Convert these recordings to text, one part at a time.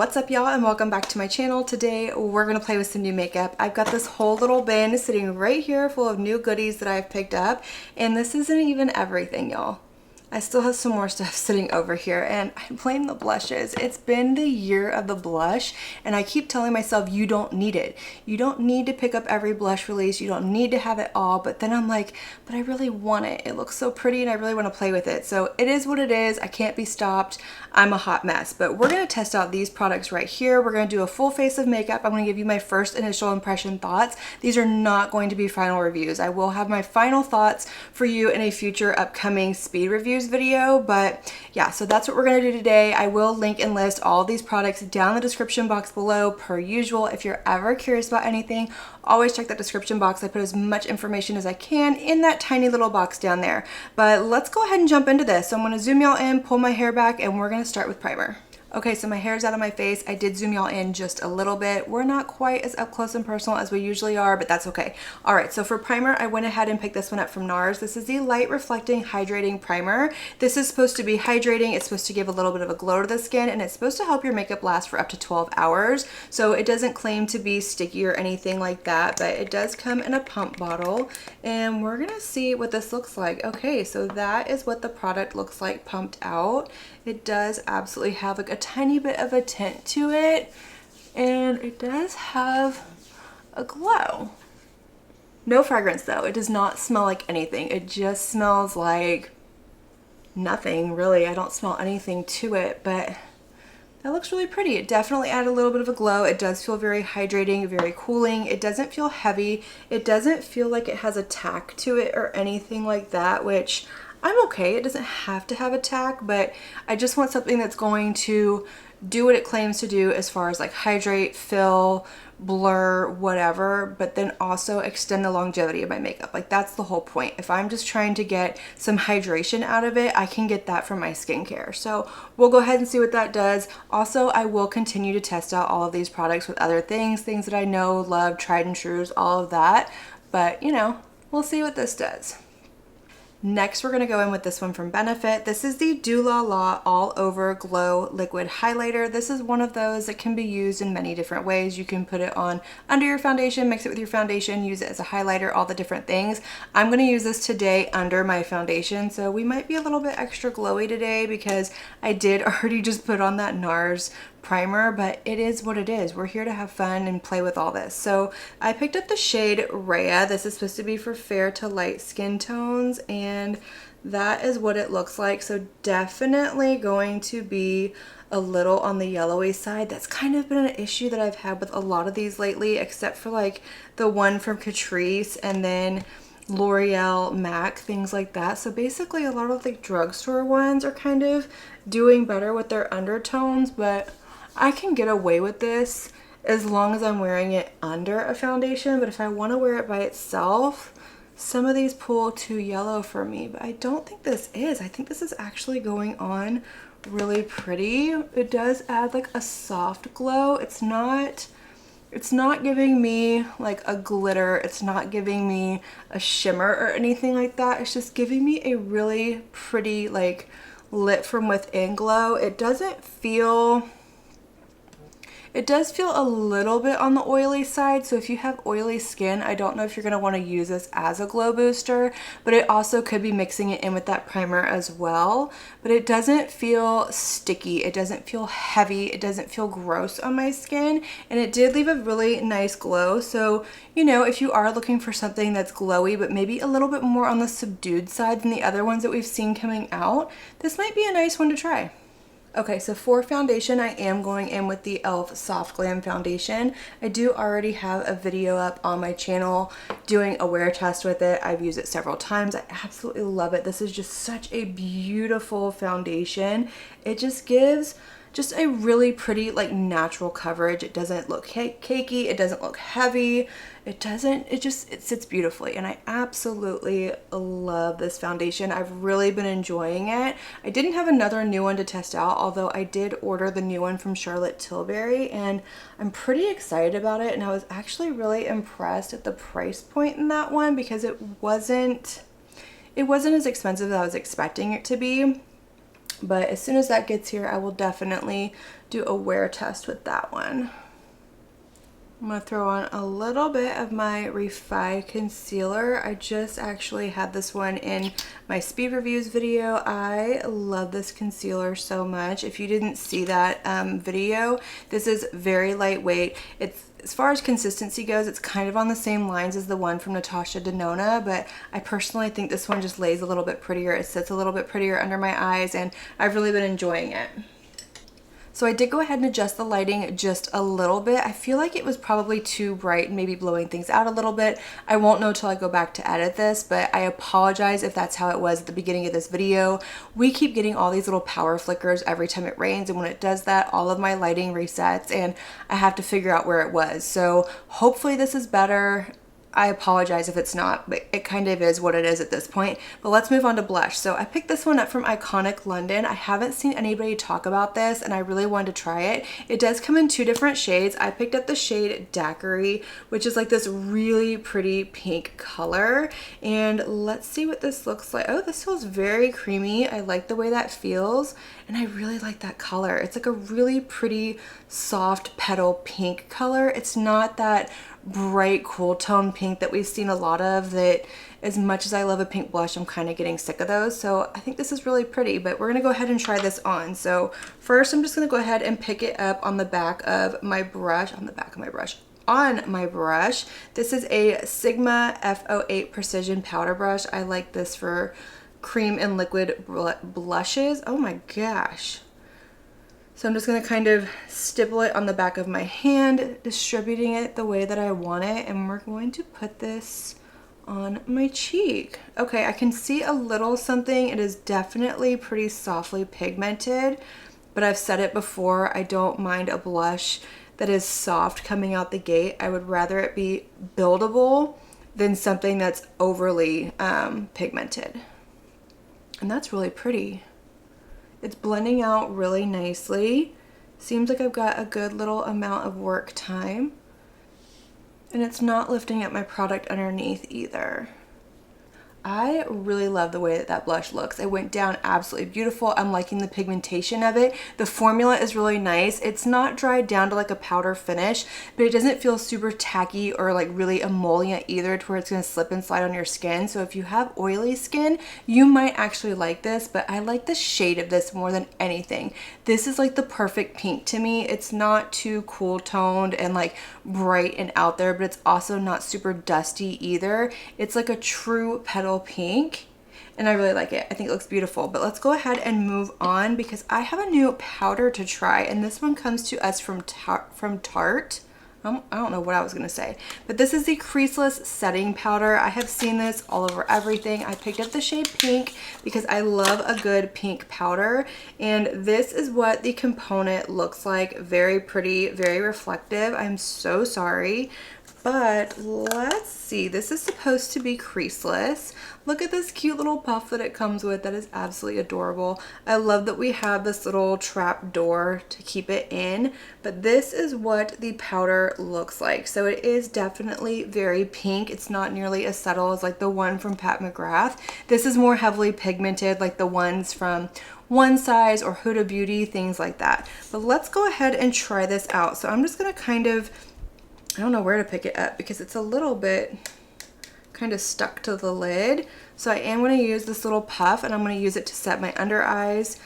What's up, y'all, and welcome back to my channel. Today we're gonna play with some new makeup. I've got this whole little bin sitting right here full of new goodies that I've picked up, and this isn't even everything, y'all. I still have some more stuff sitting over here, and I blame the blushes. It's been the year of the blush, and I keep telling myself you don't need it. You don't need to pick up every blush release. You don't need to have it all, but then I'm like, but I really want it. It looks so pretty, and I really want to play with it. So it is what it is. I can't be stopped. I'm a hot mess, but we're gonna test out these products right here. We're gonna do a full face of makeup. I'm gonna give you my first initial impression thoughts. These are not going to be final reviews. I will have my final thoughts for you in a future upcoming speed reviews video, but yeah, so that's what we're gonna do today. I will link and list all these products down in the description box below per usual. If you're ever curious about anything, always check that description box. I put as much information as I can in that tiny little box down there. But let's go ahead and jump into this. So I'm gonna zoom y'all in, pull my hair back, and we're gonna start with primer. Okay, so my hair's out of my face. I did zoom y'all in just a little bit. We're not quite as up close and personal as we usually are, but that's okay. All right, so for primer, I went ahead and picked this one up from NARS. This is the Light Reflecting Hydrating Primer. This is supposed to be hydrating. It's supposed to give a little bit of a glow to the skin, and it's supposed to help your makeup last for up to 12 hours. So it doesn't claim to be sticky or anything like that, but it does come in a pump bottle, and we're gonna see what this looks like. Okay, so that is what the product looks like pumped out. It does absolutely have like a tiny bit of a tint to it, and it does have a glow. No fragrance though. It does not smell like anything. It just smells like nothing really. I don't smell anything to it, but that looks really pretty. It definitely added a little bit of a glow. It does feel very hydrating, very cooling. It doesn't feel heavy. It doesn't feel like it has a tack to it or anything like that, which I'm okay. It doesn't have to have a tack, but I just want something that's going to do what it claims to do as far as like hydrate, fill, blur, whatever, but then also extend the longevity of my makeup. Like that's the whole point. If I'm just trying to get some hydration out of it, I can get that from my skincare. So we'll go ahead and see what that does. Also, I will continue to test out all of these products with other things that I know, love, tried and trues, all of that. But you know, we'll see what this does. Next, we're gonna go in with this one from Benefit. This is the Do La La All Over Glow Liquid Highlighter. This is one of those that can be used in many different ways. You can put it on under your foundation, mix it with your foundation, use it as a highlighter, all the different things. I'm gonna use this today under my foundation, so we might be a little bit extra glowy today because I did already just put on that NARS primer, but it is what it is. We're here to have fun and play with all this. So I picked up the shade Rhea. This is supposed to be for fair to light skin tones, and that is what it looks like. So definitely going to be a little on the yellowy side. That's kind of been an issue that I've had with a lot of these lately, except for like the one from Catrice and then L'Oreal, MAC, things like that. So basically a lot of the drugstore ones are kind of doing better with their undertones, but I can get away with this as long as I'm wearing it under a foundation. But if I want to wear it by itself, some of these pull too yellow for me, but I don't think this is. I think this is actually going on really pretty. It does add like a soft glow. It's not giving me like a glitter. It's not giving me a shimmer or anything like that. It's just giving me a really pretty like lit from within glow. It does feel a little bit on the oily side, so if you have oily skin, I don't know if you're going to want to use this as a glow booster, but it also could be mixing it in with that primer as well. But it doesn't feel sticky, it doesn't feel heavy, it doesn't feel gross on my skin, and it did leave a really nice glow. So, you know, if you are looking for something that's glowy, but maybe a little bit more on the subdued side than the other ones that we've seen coming out, this might be a nice one to try. Okay, so for foundation, I am going in with the e.l.f. Soft Glam Foundation. I do already have a video up on my channel doing a wear test with it. I've used it several times. I absolutely love it. This is just such a beautiful foundation. It just gives just a really pretty like natural coverage. It doesn't look cakey, it doesn't look heavy, it sits beautifully, and I absolutely love this foundation. I've really been enjoying it. I didn't have another new one to test out, although I did order the new one from Charlotte Tilbury, and I'm pretty excited about it. And I was actually really impressed at the price point in that one because it wasn't as expensive as I was expecting it to be. But as soon as that gets here, I will definitely do a wear test with that one. I'm going to throw on a little bit of my Refi concealer. I just actually had this one in my speed reviews video. I love this concealer so much. If you didn't see that video, this is very lightweight. It's, as far as consistency goes, it's kind of on the same lines as the one from Natasha Denona, but I personally think this one just lays a little bit prettier. It sits a little bit prettier under my eyes, and I've really been enjoying it. So I did go ahead and adjust the lighting just a little bit. I feel like it was probably too bright and maybe blowing things out a little bit. I won't know till I go back to edit this, but I apologize if that's how it was at the beginning of this video. We keep getting all these little power flickers every time it rains, and when it does that, all of my lighting resets and I have to figure out where it was. So hopefully this is better. I apologize if it's not, but it kind of is what it is at this point. But let's move on to blush. So I picked this one up from Iconic London. I haven't seen anybody talk about this and I really wanted to try it. It does come in 2 different shades. I picked up the shade Daiquiri, which is like this really pretty pink color. And let's see what this looks like. Oh, this feels very creamy. I like the way that feels. And I really like that color. It's like a really pretty soft petal pink color. It's not that bright cool tone pink that we've seen a lot of, that as much as I love a pink blush, I'm kind of getting sick of those. So I think this is really pretty, but we're gonna go ahead and try this on. So first I'm just gonna go ahead and pick it up on the back of my brush, on my brush. This is a Sigma F08 Precision Powder Brush. I like this for cream and liquid blushes. Oh my gosh. So I'm just going to kind of stipple it on the back of my hand, distributing it the way that I want it, and we're going to put this on my cheek. Okay, I can see a little something. It is definitely pretty softly pigmented, but I've said it before, I don't mind a blush that is soft coming out the gate. I would rather it be buildable than something that's overly pigmented. And that's really pretty. It's blending out really nicely. Seems like I've got a good little amount of work time. And it's not lifting up my product underneath either. I really love the way that that blush looks. It went down absolutely beautiful. I'm liking the pigmentation of it. The formula is really nice. It's not dried down to like a powder finish, but it doesn't feel super tacky or like really emollient either to where it's gonna slip and slide on your skin. So if you have oily skin, you might actually like this, but I like the shade of this more than anything. This is like the perfect pink to me. It's not too cool toned and like bright and out there, but it's also not super dusty either. It's like a true petal pink, and I really like it. I think it looks beautiful. But let's go ahead and move on because I have a new powder to try, and this one comes to us from Tarte. I don't know what I was gonna say, but this is the creaseless setting powder. I have seen this all over everything. I picked up the shade pink because I love a good pink powder, and this is what the component looks like. Very pretty, very reflective. I'm so sorry, but let's see. This is supposed to be creaseless. Look at this cute little puff that it comes with. That is absolutely adorable. I love that we have this little trap door to keep it in, but this is what the powder looks like. So it is definitely very pink. It's not nearly as subtle as like the one from Pat McGrath. This is more heavily pigmented like the ones from One Size or Huda Beauty, things like that. But let's go ahead and try this out. So I'm just gonna kind of, I don't know where to pick it up because it's a little bit kind of stuck to the lid. So I am going to use this little puff, and I'm going to use it to set my under eyes.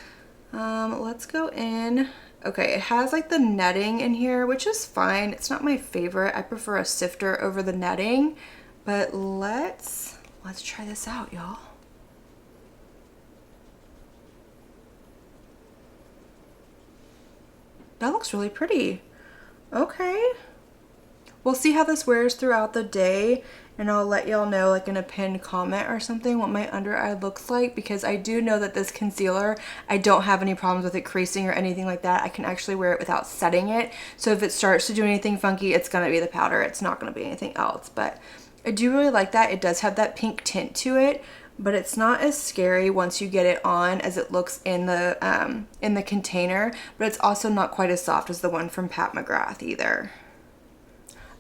Let's go in. Okay, it has like the netting in here, which is fine. It's not my favorite. I prefer a sifter over the netting, but let's try this out, y'all. That looks really pretty. Okay. We'll see how this wears throughout the day, and I'll let y'all know like in a pinned comment or something what my under eye looks like, because I do know that this concealer, I don't have any problems with it creasing or anything like that. I can actually wear it without setting it. So if it starts to do anything funky, it's gonna be the powder. It's not gonna be anything else. But I do really like that. It does have that pink tint to it, but it's not as scary once you get it on as it looks in the container, but it's also not quite as soft as the one from Pat McGrath either.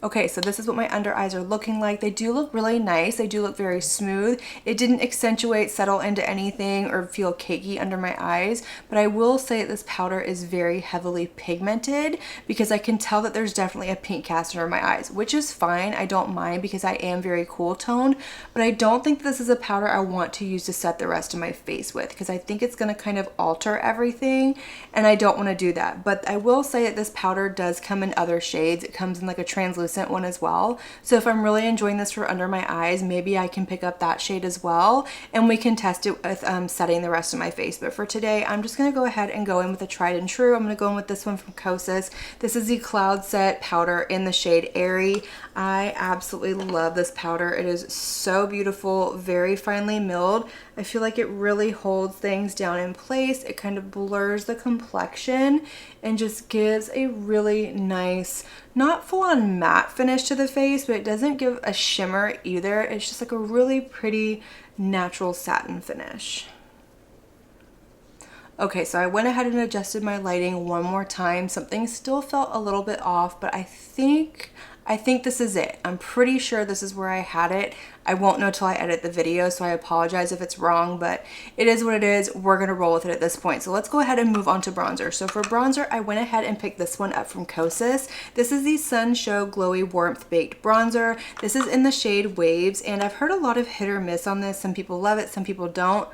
Okay, so this is what my under eyes are looking like. They do look really nice. They do look very smooth. It didn't accentuate, settle into anything, or feel cakey under my eyes, but I will say that this powder is very heavily pigmented because I can tell that there's definitely a pink cast under my eyes, which is fine. I don't mind because I am very cool toned, but I don't think this is a powder I want to use to set the rest of my face with because I think it's gonna kind of alter everything, and I don't wanna do that. But I will say that this powder does come in other shades. It comes in like a translucent one as well. So if I'm really enjoying this for under my eyes, maybe I can pick up that shade as well and we can test it with setting the rest of my face. But for today, I'm just going to go ahead and go in with a tried and true. I'm going to go in with this one from Kosas. This is the Cloud Set powder in the shade Airy. I absolutely love this powder. It is so beautiful, very finely milled. I feel like it really holds things down in place. It kind of blurs the complexion and just gives a really nice, not full-on matte finish to the face, but it doesn't give a shimmer either. It's just like a really pretty natural satin finish. Okay, so I went ahead and adjusted my lighting one more time. Something still felt a little bit off, but I think this is it. I'm pretty sure this is where I had it. I won't know till I edit the video, so I apologize if it's wrong, but it is what it is. We're gonna roll with it at this point. So let's go ahead and move on to bronzer. So for bronzer, I went ahead and picked this one up from Kosas. This is the Sun Show Glowy Warmth Baked Bronzer. This is in the shade Waves, and I've heard a lot of hit or miss on this. Some people love it, some people don't.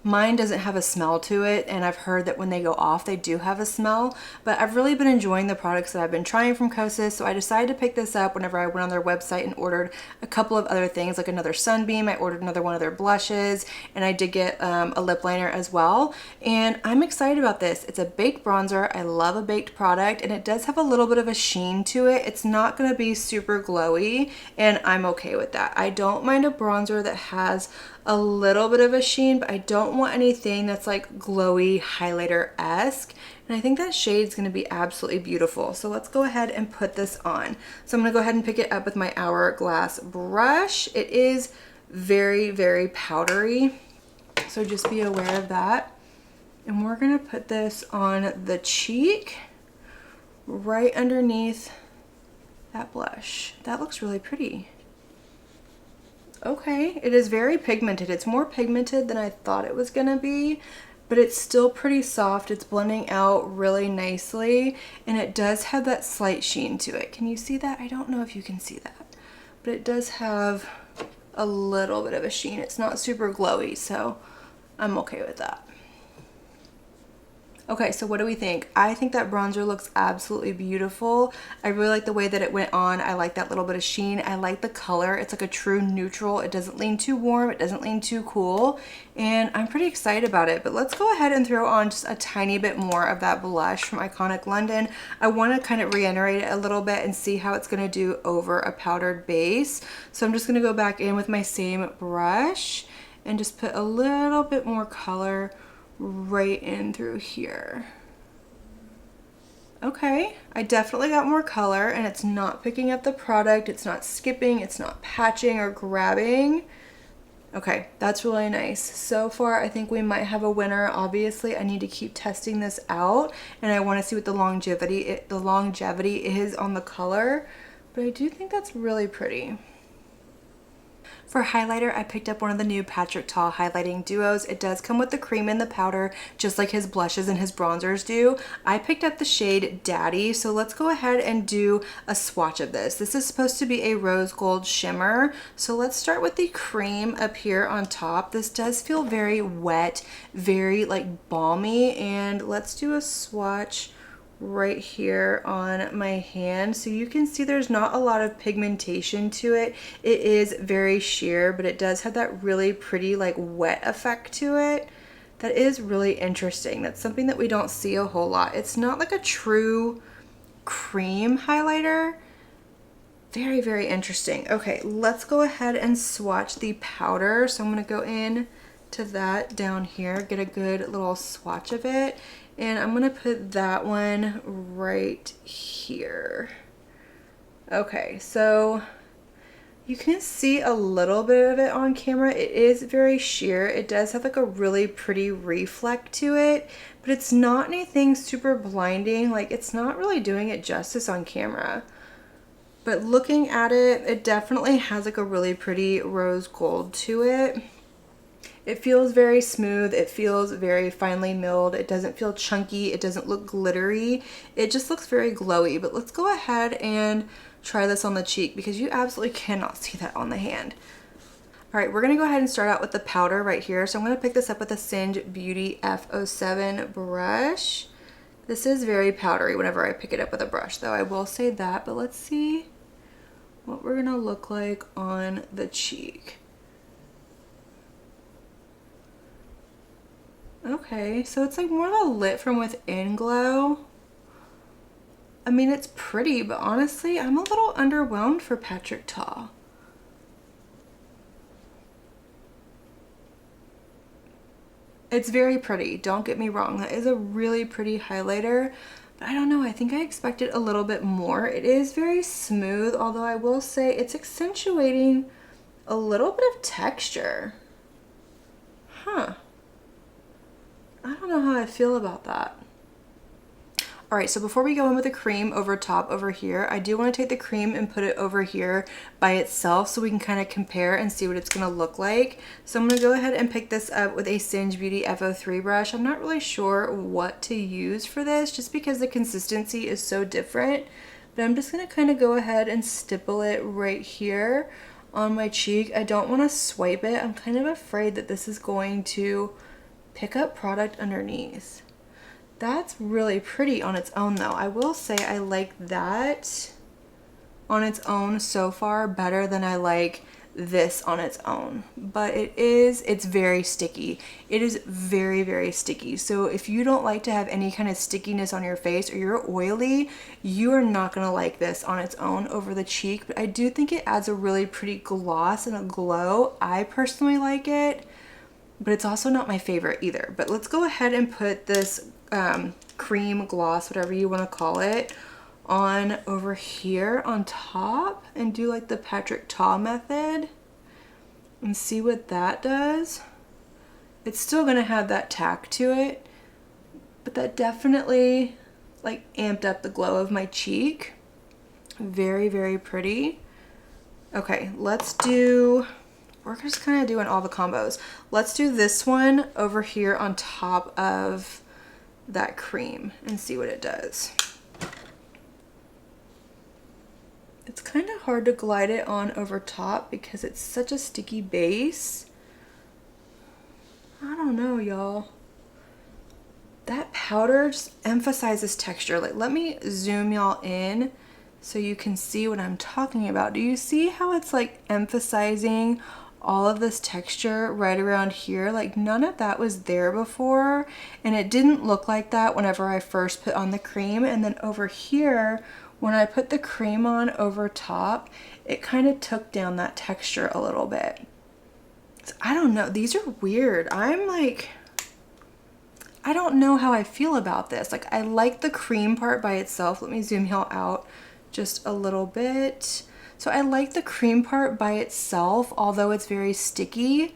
Mine doesn't have a smell to it, and I've heard that when they go off, they do have a smell, but I've really been enjoying the products that I've been trying from Kosas, so I decided to pick this up whenever I went on their website and ordered a couple of other things, like another Sunbeam. I ordered another one of their blushes, and I did get a lip liner as well, and I'm excited about this. It's a baked bronzer. I love a baked product, and it does have a little bit of a sheen to it. It's not going to be super glowy, and I'm okay with that. I don't mind a bronzer that has a little bit of a sheen, but I don't want anything that's like glowy highlighter-esque. And I think that shade's gonna be absolutely beautiful. So let's go ahead and put this on. So I'm gonna go ahead and pick it up with my Hourglass brush. It is very, very powdery, so just be aware of that. And we're gonna put this on the cheek right underneath that blush. That looks really pretty. Okay, it is very pigmented. It's more pigmented than I thought it was gonna be, but it's still pretty soft. It's blending out really nicely, and it does have that slight sheen to it. Can you see that? I don't know if you can see that, but it does have a little bit of a sheen. It's not super glowy, so I'm okay with that. Okay, so what do we think? I think that bronzer looks absolutely beautiful. I really like the way that it went on. I like that little bit of sheen. I like the color. It's like a true neutral. It doesn't lean too warm. It doesn't lean too cool. And I'm pretty excited about it. But let's go ahead and throw on just a tiny bit more of that blush from Iconic London. I want to kind of reiterate it a little bit and see how it's going to do over a powdered base. So I'm just going to go back in with my same brush and just put a little bit more color right in through here. Okay, I definitely got more color, and it's not picking up the product. It's not skipping, it's not patching or grabbing. Okay, that's really nice. So far, I think we might have a winner. Obviously, I need to keep testing this out, and I want to see what the longevity is on the color, but I do think that's really pretty. For highlighter, I picked up one of the new Patrick Ta highlighting duos. It does come with the cream and the powder, just like his blushes and his bronzers do. I picked up the shade Daddy, so let's go ahead and do a swatch of this. This is supposed to be a rose gold shimmer, so let's start with the cream up here on top. This does feel very wet, very like balmy, and let's do a swatch right here on my hand. So you can see there's not a lot of pigmentation to it. It is very sheer, but it does have that really pretty like wet effect to it. That is really interesting. That's something that we don't see a whole lot. It's not like a true cream highlighter. Very, very interesting. Okay, let's go ahead and swatch the powder. So I'm gonna go in to that down here, get a good little swatch of it. And I'm gonna put that one right here. Okay, so you can see a little bit of it on camera. It is very sheer. It does have like a really pretty reflect to it, but it's not anything super blinding. Like, it's not really doing it justice on camera. But looking at it, it definitely has like a really pretty rose gold to it. It feels very smooth. It feels very finely milled. It doesn't feel chunky. It doesn't look glittery. It just looks very glowy. But let's go ahead and try this on the cheek because you absolutely cannot see that on the hand. All right, we're gonna go ahead and start out with the powder right here. So I'm gonna pick this up with a Singe Beauty F07 brush. This is very powdery whenever I pick it up with a brush though, I will say that, but let's see what we're gonna look like on the cheek. Okay, so it's like more of a lit from within glow. I mean, it's pretty, but honestly, I'm a little underwhelmed for Patrick Ta. It's very pretty, don't get me wrong. That is a really pretty highlighter, but I don't know, I think I expected a little bit more. It is very smooth, although I will say it's accentuating a little bit of texture. Huh. I don't know how I feel about that. All right, so before we go in with the cream over top over here, I do want to take the cream and put it over here by itself so we can kind of compare and see what it's going to look like. So I'm going to go ahead and pick this up with a Singe Beauty F03 brush. I'm not really sure what to use for this just because the consistency is so different, but I'm just going to kind of go ahead and stipple it right here on my cheek. I don't want to swipe it. I'm kind of afraid that this is going to pick up product underneath. That's really pretty on its own though. I will say I like that on its own so far better than I like this on its own. But it's very sticky. It is very, very sticky. So if you don't like to have any kind of stickiness on your face or you're oily, you are not gonna like this on its own over the cheek. But I do think it adds a really pretty gloss and a glow. I personally like it, but it's also not my favorite either. But let's go ahead and put this cream gloss, whatever you want to call it, on over here on top and do like the Patrick Ta method and see what that does. It's still gonna have that tack to it, but that definitely like amped up the glow of my cheek. Very, very pretty. Okay, let's do, we're just kind of doing all the combos. Let's do this one over here on top of that cream and see what it does. It's kind of hard to glide it on over top because it's such a sticky base. I don't know, y'all. That powder just emphasizes texture. Like, let me zoom y'all in so you can see what I'm talking about. Do you see how it's like emphasizing all of this texture right around here? Like none of that was there before, and it didn't look like that whenever I first put on the cream. And then over here, when I put the cream on over top, it kind of took down that texture a little bit. So I don't know, these are weird. I'm like, I don't know how I feel about this. Like I like the cream part by itself. Let me zoom y'all out just a little bit. So I like the cream part by itself, although it's very sticky.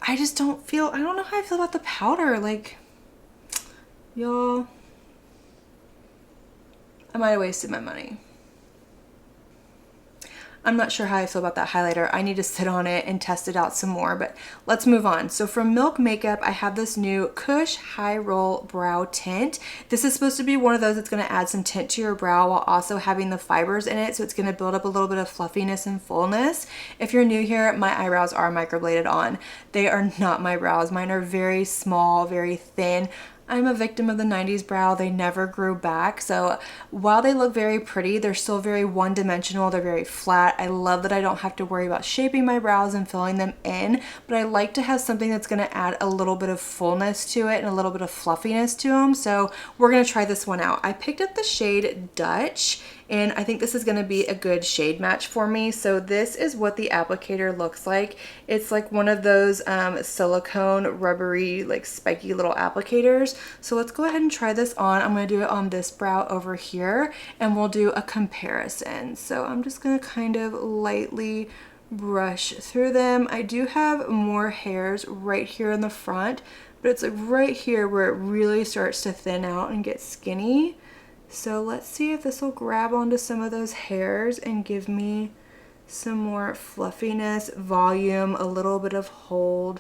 I just don't feel, I don't know how I feel about the powder. Like, y'all, I might have wasted my money. I'm not sure how I feel about that highlighter. I need to sit on it and test it out some more, but let's move on. So from Milk Makeup, I have this new Kush High Roll Brow Tint. This is supposed to be one of those that's gonna add some tint to your brow while also having the fibers in it, so it's gonna build up a little bit of fluffiness and fullness. If you're new here, my eyebrows are microbladed on. They are not my brows. Mine are very small, very thin. I'm a victim of the 90s brow. They never grew back. So while they look very pretty, they're still very one-dimensional. They're very flat. I love that I don't have to worry about shaping my brows and filling them in, but I like to have something that's gonna add a little bit of fullness to it and a little bit of fluffiness to them. So we're gonna try this one out. I picked up the shade Dutch, and I think this is gonna be a good shade match for me. So this is what the applicator looks like. It's like one of those silicone rubbery, like spiky little applicators. So let's go ahead and try this on. I'm gonna do it on this brow over here, and we'll do a comparison. So I'm just gonna kind of lightly brush through them. I do have more hairs right here in the front, but it's like right here where it really starts to thin out and get skinny. So let's see if this will grab onto some of those hairs and give me some more fluffiness, volume, a little bit of hold,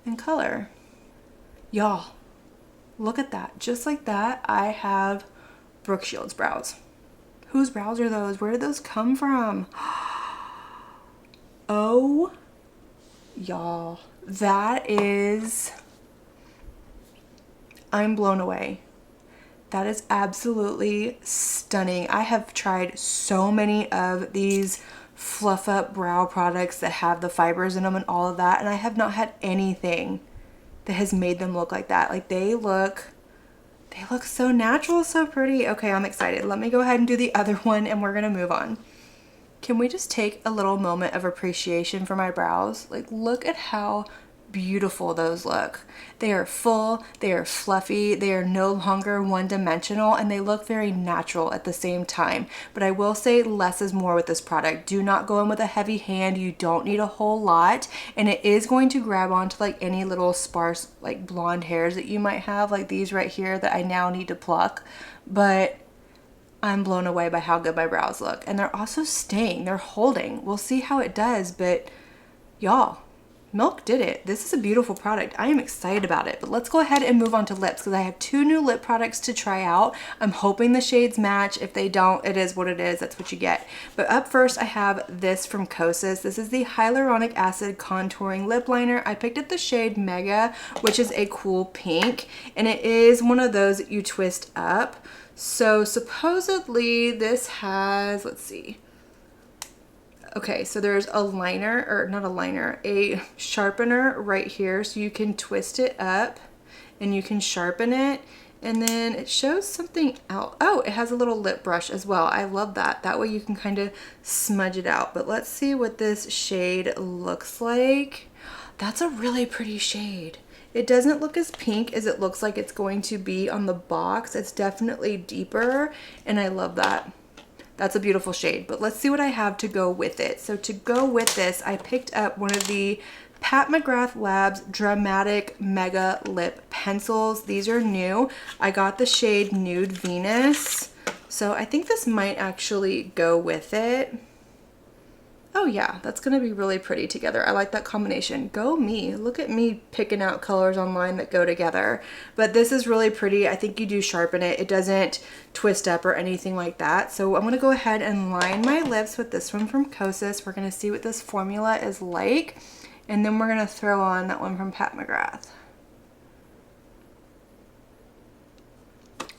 and color. Y'all, look at that. Just like that, I have Brooke Shields brows. Whose brows are those? Where did those come from? Oh, y'all, that is, I'm blown away. That is absolutely stunning. I have tried so many of these fluff up brow products that have the fibers in them and all of that, and I have not had anything that has made them look like that. Like they look so natural, so pretty. Okay, I'm excited. Let me go ahead and do the other one and we're gonna move on. Can we just take a little moment of appreciation for my brows? Like, look at how beautiful those look. They are full, they are fluffy, they are no longer one-dimensional, and they look very natural at the same time. But I will say less is more with this product. Do not go in with a heavy hand. You don't need a whole lot, and it is going to grab onto like any little sparse like blonde hairs that you might have, like these right here that I now need to pluck. But I'm blown away by how good my brows look, and they're also staying, they're holding. We'll see how it does, but y'all, Milk did it. This is a beautiful product. I am excited about it, but let's go ahead and move on to lips because I have 2 new lip products to try out. I'm hoping the shades match. If they don't, it is what it is. That's what you get. But up first, I have this from Kosas. This is the Hyaluronic Acid Contouring Lip Liner. I picked up the shade Mega, which is a cool pink, and it is one of those that you twist up. So supposedly this has, let's see. Okay, so there's a liner, or not a liner, a sharpener right here. So you can twist it up and you can sharpen it. And then it shows something out. Oh, it has a little lip brush as well. I love that. That way you can kind of smudge it out. But let's see what this shade looks like. That's a really pretty shade. It doesn't look as pink as it looks like it's going to be on the box. It's definitely deeper, and I love that. That's a beautiful shade, but let's see what I have to go with it. So to go with this, I picked up one of the Pat McGrath Labs Dramatic Mega Lip Pencils. These are new. I got the shade Nude Venus, so I think this might actually go with it. Oh yeah, that's gonna be really pretty together. I like that combination. Go me. Look at me picking out colors online that go together. But this is really pretty. I think you do sharpen it. It doesn't twist up or anything like that. So I'm gonna go ahead and line my lips with this one from Kosas. We're gonna see what this formula is like. And then we're gonna throw on that one from Pat McGrath.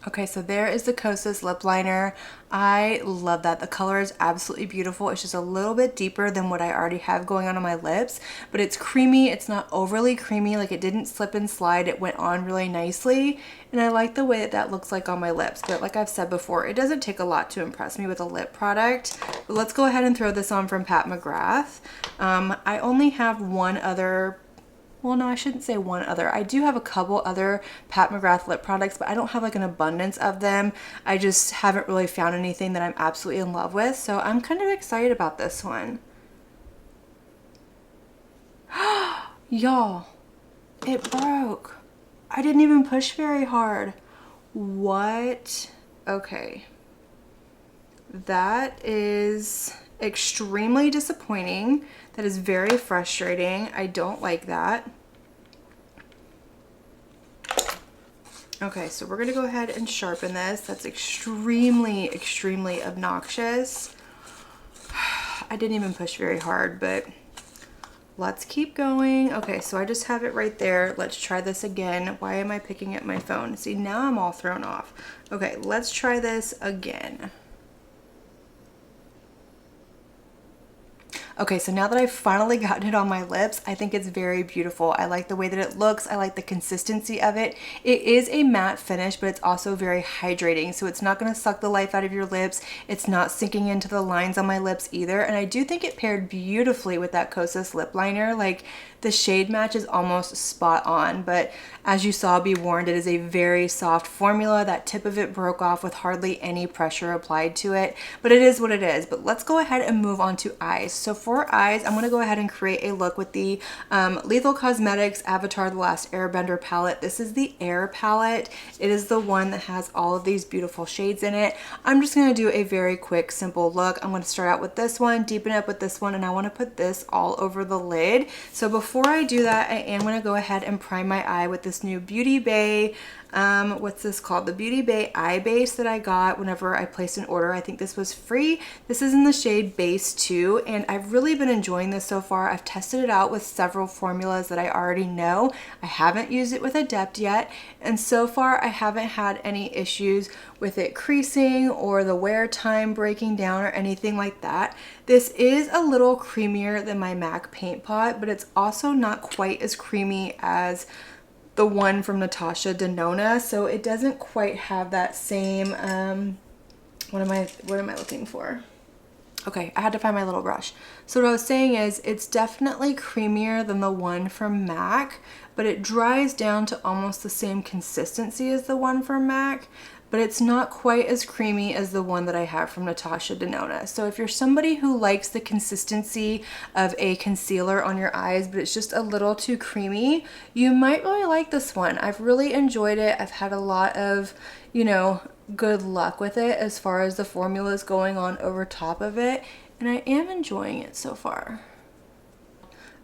Okay, so there is the Kosas lip liner. I love that. The color is absolutely beautiful. It's just a little bit deeper than what I already have going on my lips, but it's creamy. It's not overly creamy. Like, it didn't slip and slide. It went on really nicely, and I like the way that that looks like on my lips. But like I've said before, it doesn't take a lot to impress me with a lip product. But let's go ahead and throw this on from Pat McGrath. I only have one other. Well, no, I shouldn't say one other. I do have a couple other Pat McGrath lip products, but I don't have like an abundance of them. I just haven't really found anything that I'm absolutely in love with. So I'm kind of excited about this one. Y'all, it broke. I didn't even push very hard. What? Okay. That is extremely disappointing. That is very frustrating. I don't like that. Okay, so we're gonna go ahead and sharpen this. That's extremely, extremely obnoxious. I didn't even push very hard, but let's keep going. Okay, so I just have it right there. Let's try this again. Why am I picking up my phone? See, now I'm all thrown off. Okay, let's try this again. Okay, so now that I've finally gotten it on my lips, I think it's very beautiful. I like the way that it looks. I like the consistency of it. It is a matte finish, but it's also very hydrating, so it's not going to suck the life out of your lips. It's not sinking into the lines on my lips either, and I do think it paired beautifully with that Kosas lip liner. Like, the shade match is almost spot on, but as you saw, be warned, it is a very soft formula. That tip of it broke off with hardly any pressure applied to it, but it is what it is. But let's go ahead and move on to eyes. So for eyes, I'm gonna go ahead and create a look with the Lethal Cosmetics Avatar The Last Airbender palette. This is the Air palette. It is the one that has all of these beautiful shades in it. I'm just gonna do a very quick, simple look. I'm gonna start out with this one, deepen up with this one, and I wanna put this all over the lid. So before I do that, I am gonna go ahead and prime my eye with this new Beauty Bay, what's this called? The Beauty Bay Eye Base that I got whenever I placed an order. I think this was free. This is in the shade Base 2, and I've really been enjoying this so far. I've tested it out with several formulas that I already know. I haven't used it with Adept yet, and so far I haven't had any issues with it creasing or the wear time breaking down or anything like that. This is a little creamier than my MAC paint pot, but it's also not quite as creamy as the one from Natasha Denona, so it doesn't quite have that same what am I looking for? Okay, I had to find my little brush. So what I was saying is it's definitely creamier than the one from MAC, but it dries down to almost the same consistency as the one from MAC, but it's not quite as creamy as the one that I have from Natasha Denona. So if you're somebody who likes the consistency of a concealer on your eyes, but it's just a little too creamy, you might really like this one. I've really enjoyed it. I've had a lot of, you know, good luck with it as far as the formulas going on over top of it, and I am enjoying it so far.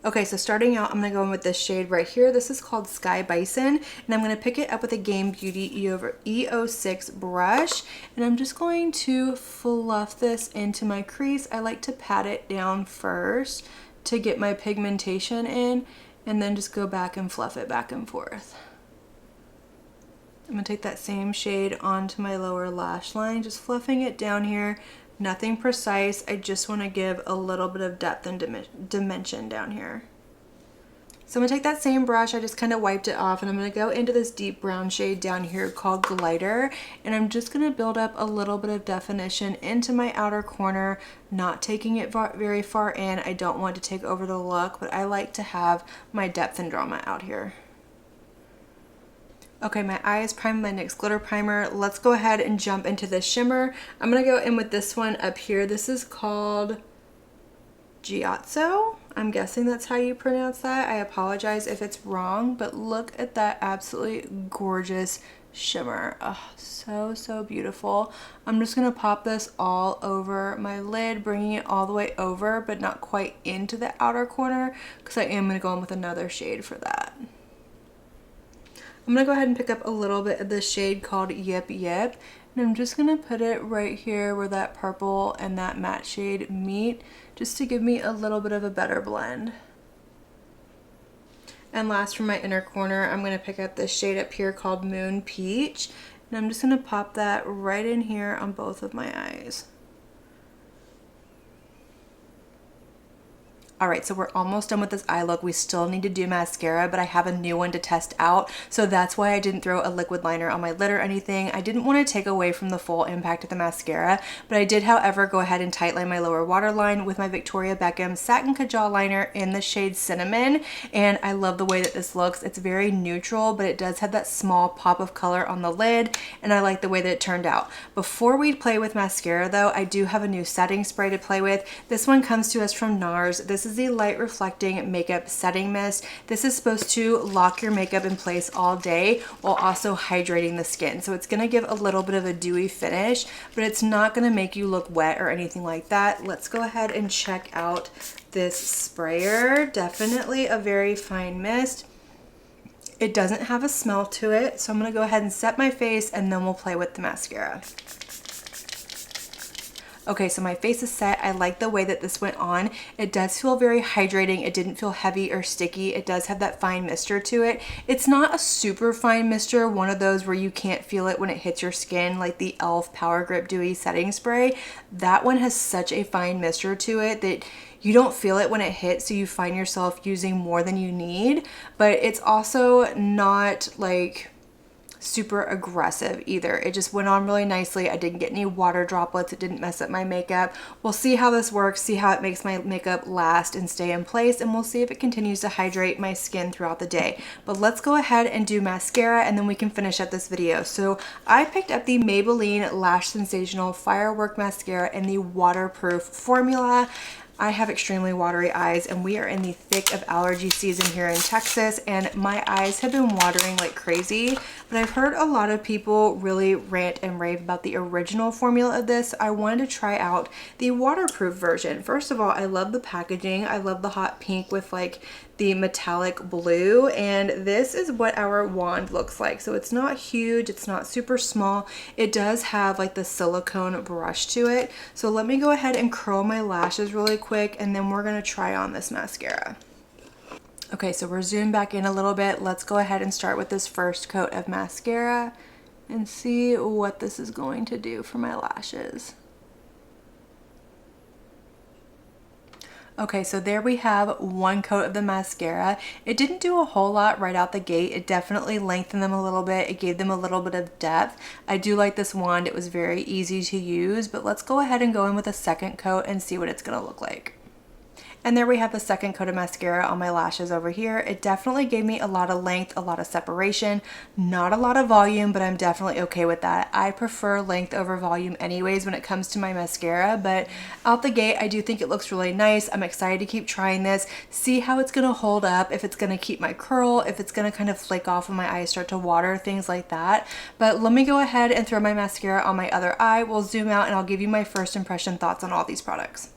Okay, so starting out, I'm gonna go in with this shade right here. This is called Sky Bison, and I'm gonna pick it up with a Game Beauty E06 brush, and I'm just going to fluff this into my crease. I like to pat it down first to get my pigmentation in, and then just go back and fluff it back and forth. I'm gonna take that same shade onto my lower lash line, just fluffing it down here. Nothing precise, I just want to give a little bit of depth and dimension down here. So I'm going to take that same brush, I just kind of wiped it off, and I'm going to go into this deep brown shade down here called Glider, and I'm just going to build up a little bit of definition into my outer corner, not taking it very far in. I don't want to take over the look, but I like to have my depth and drama out here. Okay, my eye is primed with my NYX glitter primer. Let's go ahead and jump into this shimmer. I'm gonna go in with this one up here. This is called Xoxo. I'm guessing that's how you pronounce that. I apologize if it's wrong, but look at that absolutely gorgeous shimmer. Oh, so beautiful. I'm just gonna pop this all over my lid, bringing it all the way over, but not quite into the outer corner, because I am gonna go in with another shade for that. I'm gonna go ahead and pick up a little bit of this shade called Yip Yip, and I'm just gonna put it right here where that purple and that matte shade meet, just to give me a little bit of a better blend. And last, from my inner corner, I'm gonna pick up this shade up here called Moon Peach, and I'm just gonna pop that right in here on both of my eyes. Alright, so we're almost done with this eye look. We still need to do mascara, but I have a new one to test out, so that's why I didn't throw a liquid liner on my lid or anything. I didn't want to take away from the full impact of the mascara, but I did, however, go ahead and tightline my lower waterline with my Victoria Beckham Satin Kajal Liner in the shade Cinnamon, and I love the way that this looks. It's very neutral, but it does have that small pop of color on the lid, and I like the way that it turned out. Before we play with mascara, though, I do have a new setting spray to play with. This one comes to us from NARS. This is the Light Reflecting Makeup Setting Mist. This is supposed to lock your makeup in place all day while also hydrating the skin. So it's going to give a little bit of a dewy finish, but it's not going to make you look wet or anything like that. Let's go ahead and check out this sprayer. Definitely a very fine mist. It doesn't have a smell to it, so I'm going to go ahead and set my face, and then we'll play with the mascara. Okay, so my face is set. I like the way that this went on. It does feel very hydrating. It didn't feel heavy or sticky. It does have that fine mister to it. It's not a super fine mister, one of those where you can't feel it when it hits your skin, like the e.l.f. Power Grip Dewy Setting Spray. That one has such a fine mister to it that you don't feel it when it hits, so you find yourself using more than you need, but it's also not like super aggressive either. It just went on really nicely. I didn't get any water droplets. It didn't mess up my makeup. We'll see how this works, see how it makes my makeup last and stay in place, and we'll see if it continues to hydrate my skin throughout the day. But let's go ahead and do mascara, and then we can finish up this video. So I picked up the Maybelline Lash Sensational Firework Mascara in the waterproof formula. I have extremely watery eyes, and we are in the thick of allergy season here in Texas, and my eyes have been watering like crazy. But I've heard a lot of people really rant and rave about the original formula of this. I wanted to try out the waterproof version. First of all, I love the packaging. I love the hot pink with like the metallic blue, and this is what our wand looks like. So it's not huge, it's not super small. It does have like the silicone brush to it. So let me go ahead and curl my lashes really quick, and then we're gonna try on this mascara. Okay, so we're zoomed back in a little bit. Let's go ahead and start with this first coat of mascara and see what this is going to do for my lashes. Okay, so there we have one coat of the mascara. It didn't do a whole lot right out the gate. It definitely lengthened them a little bit. It gave them a little bit of depth. I do like this wand. It was very easy to use, but let's go ahead and go in with a second coat and see what it's gonna look like. And there we have the second coat of mascara on my lashes over here. It definitely gave me a lot of length, a lot of separation, not a lot of volume, but I'm definitely okay with that. I prefer length over volume anyways when it comes to my mascara, but out the gate, I do think it looks really nice. I'm excited to keep trying this, see how it's gonna hold up, if it's gonna keep my curl, if it's gonna kind of flake off when my eyes start to water, things like that. But let me go ahead and throw my mascara on my other eye. We'll zoom out and I'll give you my first impression thoughts on all these products.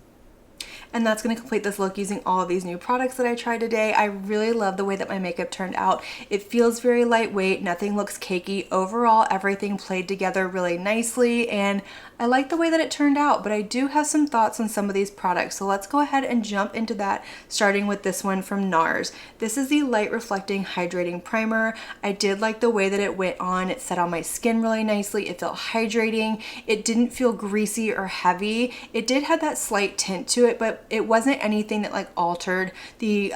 And that's going to complete this look using all of these new products that I tried today. I really love the way that my makeup turned out. It feels very lightweight, nothing looks cakey. Overall, everything played together really nicely, and I like the way that it turned out, but I do have some thoughts on some of these products. So let's go ahead and jump into that, starting with this one from NARS. This is the Light Reflecting Hydrating Primer. I did like the way that it went on. It set on my skin really nicely. It felt hydrating. It didn't feel greasy or heavy. It did have that slight tint to it, but it wasn't anything that like altered the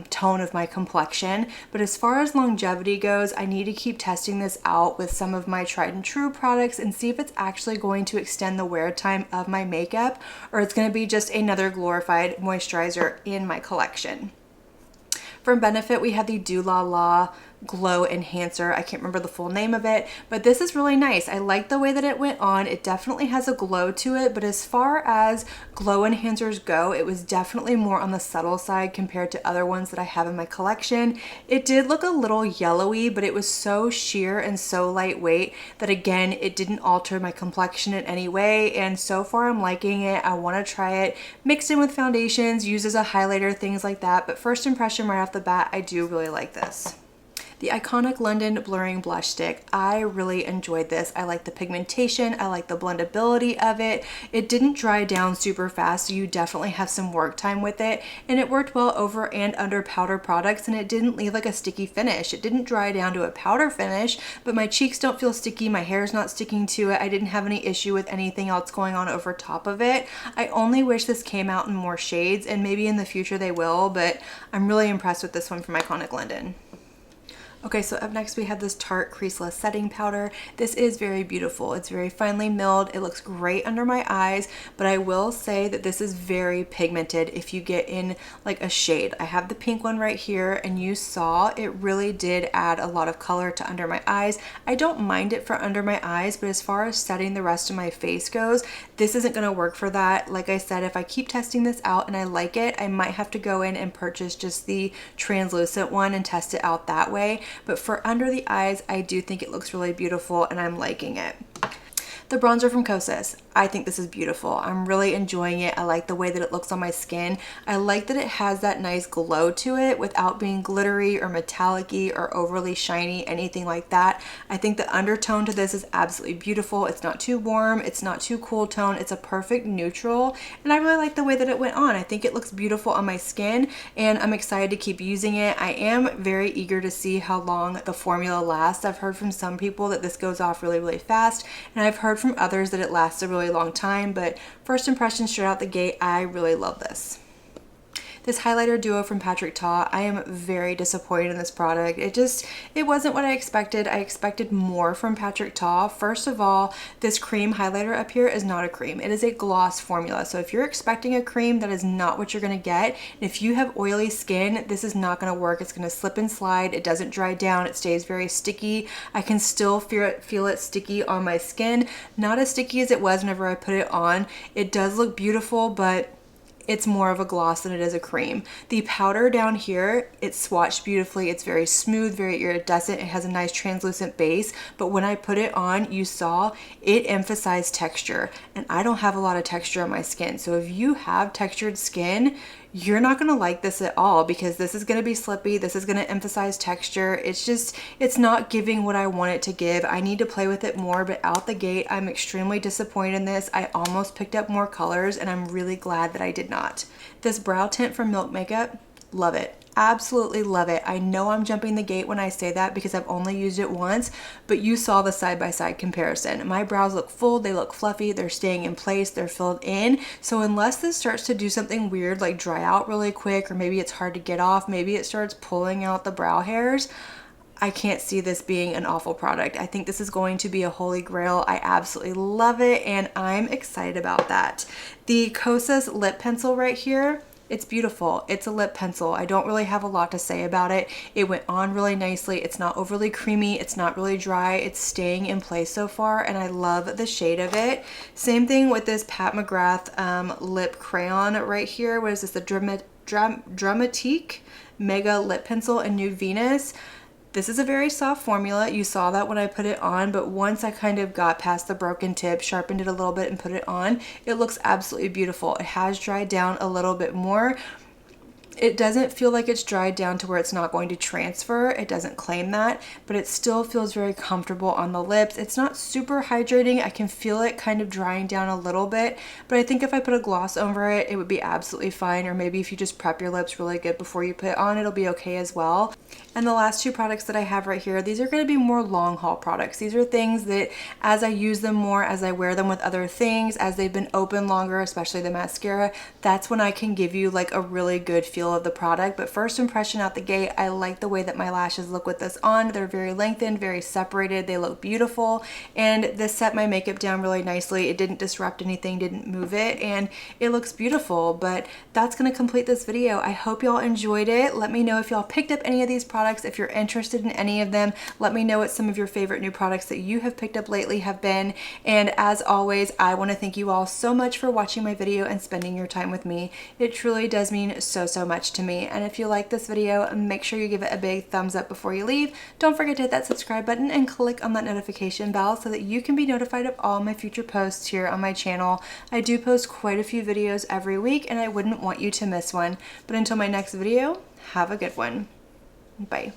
tone of my complexion. But as far as longevity goes, I need to keep testing this out with some of my tried and true products and see if it's actually going to extend the wear time of my makeup, or it's going to be just another glorified moisturizer in my collection. From Benefit, we have the Do La La Glow Enhancer. I can't remember the full name of it, but this is really nice. I like the way that it went on. It definitely has a glow to it, but as far as glow enhancers go, it was definitely more on the subtle side compared to other ones that I have in my collection. It did look a little yellowy, but it was so sheer and so lightweight that again, it didn't alter my complexion in any way, and so far I'm liking it. I want to try it mixed in with foundations, used as a highlighter, things like that, but first impression right off the bat, I do really like this. The Iconic London Blurring Blush Stick. I really enjoyed this. I like the pigmentation. I like the blendability of it. It didn't dry down super fast, so you definitely have some work time with it. And it worked well over and under powder products, and it didn't leave like a sticky finish. It didn't dry down to a powder finish, but my cheeks don't feel sticky. My hair's not sticking to it. I didn't have any issue with anything else going on over top of it. I only wish this came out in more shades, and maybe in the future they will, but I'm really impressed with this one from Iconic London. Okay, so up next we have this Tarte Creaseless Setting Powder. This is very beautiful. It's very finely milled. It looks great under my eyes, but I will say that this is very pigmented if you get in like a shade. I have the pink one right here, and you saw it really did add a lot of color to under my eyes. I don't mind it for under my eyes, but as far as setting the rest of my face goes, this isn't gonna work for that. Like I said, if I keep testing this out and I like it, I might have to go in and purchase just the translucent one and test it out that way. But for under the eyes, I do think it looks really beautiful and I'm liking it. The bronzer from Kosas. I think this is beautiful. I'm really enjoying it. I like the way that it looks on my skin. I like that it has that nice glow to it without being glittery or metallic-y or overly shiny, anything like that. I think the undertone to this is absolutely beautiful. It's not too warm. It's not too cool tone. It's a perfect neutral, and I really like the way that it went on. I think it looks beautiful on my skin, and I'm excited to keep using it. I am very eager to see how long the formula lasts. I've heard from some people that this goes off really, really fast, and I've heard from others that it lasts a really long time, but first impression straight out the gate, I really love this. This highlighter duo from Patrick Ta, I am very disappointed in this product. It wasn't what I expected. I expected more from Patrick Ta. First of all, this cream highlighter up here is not a cream. It is a gloss formula. So if you're expecting a cream, that is not what you're gonna get. And if you have oily skin, this is not gonna work. It's gonna slip and slide. It doesn't dry down. It stays very sticky. I can still feel it sticky on my skin. Not as sticky as it was whenever I put it on. It does look beautiful, but it's more of a gloss than it is a cream. The powder down here, it's swatched beautifully. It's very smooth, very iridescent. It has a nice translucent base, but when I put it on, you saw it emphasized texture, and I don't have a lot of texture on my skin. So if you have textured skin, you're not gonna like this at all, because this is gonna be slippy. This is gonna emphasize texture. It's not giving what I want it to give. I need to play with it more, but out the gate, I'm extremely disappointed in this. I almost picked up more colors, and I'm really glad that I did not. This brow tint from Milk Makeup, love it. Absolutely love it. I know I'm jumping the gate when I say that because I've only used it once, but you saw the side-by-side comparison. My brows look full, they look fluffy, they're staying in place, they're filled in. So unless this starts to do something weird like dry out really quick, or maybe it's hard to get off, maybe it starts pulling out the brow hairs, I can't see this being an awful product. I think this is going to be a holy grail. I absolutely love it, and I'm excited about that. The Kosas lip pencil right here, it's beautiful. It's a lip pencil. I don't really have a lot to say about it. It went on really nicely. It's not overly creamy. It's not really dry. It's staying in place so far, and I love the shade of it. Same thing with this Pat McGrath lip crayon right here. What is this? The Dramatique Mega Lip Pencil in Nude Venus. This is a very soft formula. You saw that when I put it on, but once I kind of got past the broken tip, sharpened it a little bit and put it on, it looks absolutely beautiful. It has dried down a little bit more. It doesn't feel like it's dried down to where it's not going to transfer. It doesn't claim that, but it still feels very comfortable on the lips. It's not super hydrating. I can feel it kind of drying down a little bit, but I think if I put a gloss over it, it would be absolutely fine. Or maybe if you just prep your lips really good before you put it on, it'll be okay as well. And the last two products that I have right here, these are going to be more long haul products. These are things that as I use them more, as I wear them with other things, as they've been open longer, especially the mascara, that's when I can give you like a really good feel of the product. But first impression out the gate, I like the way that my lashes look with this on. They're very lengthened, very separated. They look beautiful, and this set my makeup down really nicely. It didn't disrupt anything, didn't move it, and it looks beautiful. But that's going to complete this video. I hope y'all enjoyed it. Let me know if y'all picked up any of these products. If you're interested in any of them, let me know what some of your favorite new products that you have picked up lately have been. And as always, I want to thank you all so much for watching my video and spending your time with me. It truly does mean so much to me. And if you like this video, make sure you give it a big thumbs up before you leave. Don't forget to hit that subscribe button and click on that notification bell so that you can be notified of all my future posts here on my channel. I do post quite a few videos every week, and I wouldn't want you to miss one. But until my next video, have a good one. Bye.